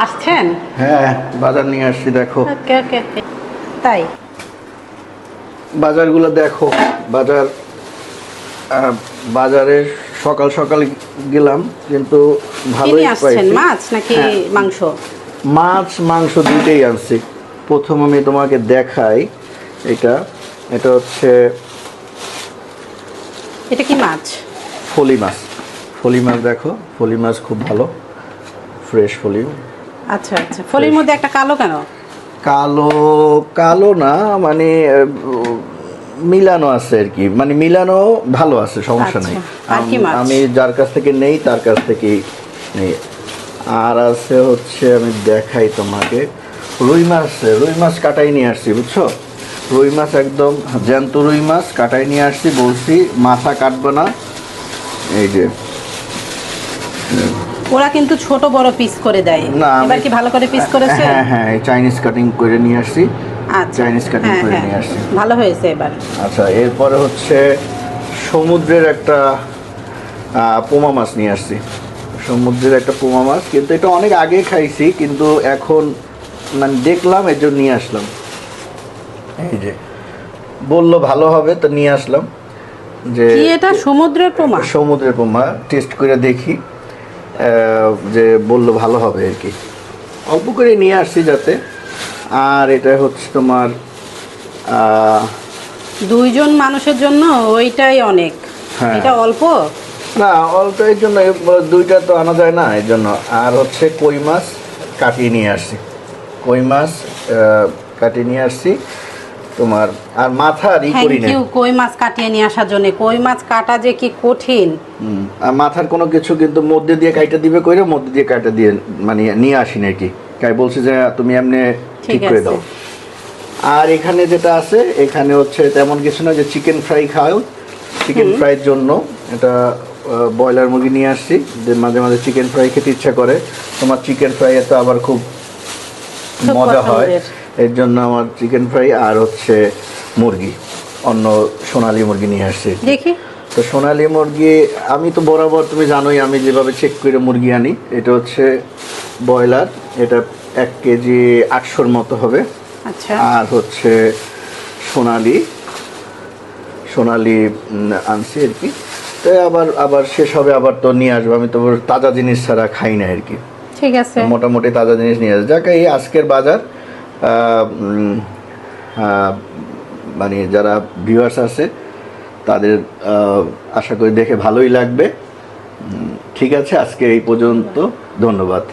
আসছেন? হ্যাঁ, বাজার নিয়ে আসছি দেখো। ওকে ওকে ওকে। তাই বাজারগুলো দেখো। বাজার বাজারে সকাল সকাল গেলাম, কিন্তু কি ভালোই নিয়ে আসছেন? পাইছি। মাছ নাকি হ্যাঁ, মাংস? মাছ মাংস দুইটাই আনছি। প্রথম আমি তোমাকে দেখাই, এটা এটা হচ্ছে এটা কি মাছ? ফলি মাছ। ফলি মাছ দেখো, ফলি মাছ খুব ভালো, ফ্রেশ ফলি। আচ্ছা আচ্ছা, ফলির মধ্যে একটা কালো কেন? কালো কালো না, মানে মিলানো আছে আর কি, মানে মিলানো ভালো আছে, সমস্যা আচ্ছা, নেই। আর কি মাছ? আমি যার কাছ থেকে নেই তার কাছ থেকেই নেই। আর আছে হচ্ছে, আমি দেখাই তোমাকে, রুই মাছ। রুই মাছ কাটাই নিয়ে আসছি, বুঝছো? রুই মাছ একদম জ্যান্ত রুই মাছ কাটাই নিয়ে আসছি, বলছি মাথা কাটবে না। এই যে, ওরা কিন্তু ছোট বড় পিস করে দেয়। না এবার কি ভালো করে পিস করেছে? হ্যাঁ হ্যাঁ, চাইনিজ কাটিং করে নিয়ে আসছি। আচ্ছা, চাইনিজ কাটিং হ্যাঁ করে হ্যাঁ, নিয়ে আসছি। ভালো হয়েছে এবার। আচ্ছা, এরপরে হচ্ছে সমুদ্রের একটা পোমা মাছ নিয়ে আসছি। সমুদ্রের একটা পোমা মাছ, কিন্তু এটা অনেক আগে খাইছি, কিন্তু এখন মানে দেখলাম এর জন্য নিয়ে আসলাম। এই যে বললো ভালো হবে তো নিয়ে আসলাম। যে কি এটা সমুদ্রের পোমা? সমুদ্রের পোমা টেস্ট করে দেখি, যে বললো ভালো হবে আর কি, অল্প করে নিয়ে আসছি যাতে। আর এটা হচ্ছে তোমার দুইজন মানুষের জন্য ওইটাই অনেক। হ্যাঁ। এটা অল্প? না, অল্প এর জন্য দুইটা তো আনা যায় না, এর জন্য। আর হচ্ছে কই মাছ কাটিয়ে নিয়ে আসছি, কই মাছ কাটিয়ে নিয়ে আসছি তোমার। আর মাথা ই করি না। কই মাছ কাটিয়ে নিয়ে আসার জন্য। কই মাছ কাটা যে কি কঠিন। আর মাথার কোনো কিছু কিন্তু মধ্যে দিয়ে কাইটা দিবে কইরে, মধ্যে দিয়ে কাটা দিয়ে মানে নিয়ে আসি নাকি, তাই বলছি যে তুমি এমনি ঠিক করে দাও। আর এখানে যেটা আছে, এখানে হচ্ছে তেমন কিছু না, যে চিকেন ফ্রাই খাও, চিকেন ফ্রাইয়ের জন্য এটা ব্রয়লার মুরগি নিয়ে আসছি, যে মাঝে মাঝে চিকেন ফ্রাই খেতে ইচ্ছা করে। তোমার চিকেন ফ্রাই তো আবার খুব মজা হয়, এর জন্য আমার চিকেন ফ্রাই। আর হচ্ছে মুরগি, অন্য সোনালী মুরগি নিয়ে আসছি। দেখি তো সোনালী মুরগি আমি তো বরাবর, তুমি জানোই আমি যেভাবে চেক করে মুরগি আনি। এটা হচ্ছে ব্রয়লার, এটা 1 কেজি 800-র মতো হবে। আচ্ছা। আর হচ্ছে সোনালী সোনালী আনছি আর কি। তো আবার আবার শেষ হবে, আবার তো নিয়ে আসবো। আমি তো তাজা জিনিস ছাড়া খাই না আর কি। ঠিক আছে, মোটামুটি তাজা জিনিস নিয়ে আসবে। যাকে এই আজকের বাজার, মানে যারা ভিউয়ার্স আছে তাদের আশা করি দেখে ভালোই লাগবে। ঠিক আছে, আজকে এই পর্যন্ত, ধন্যবাদ।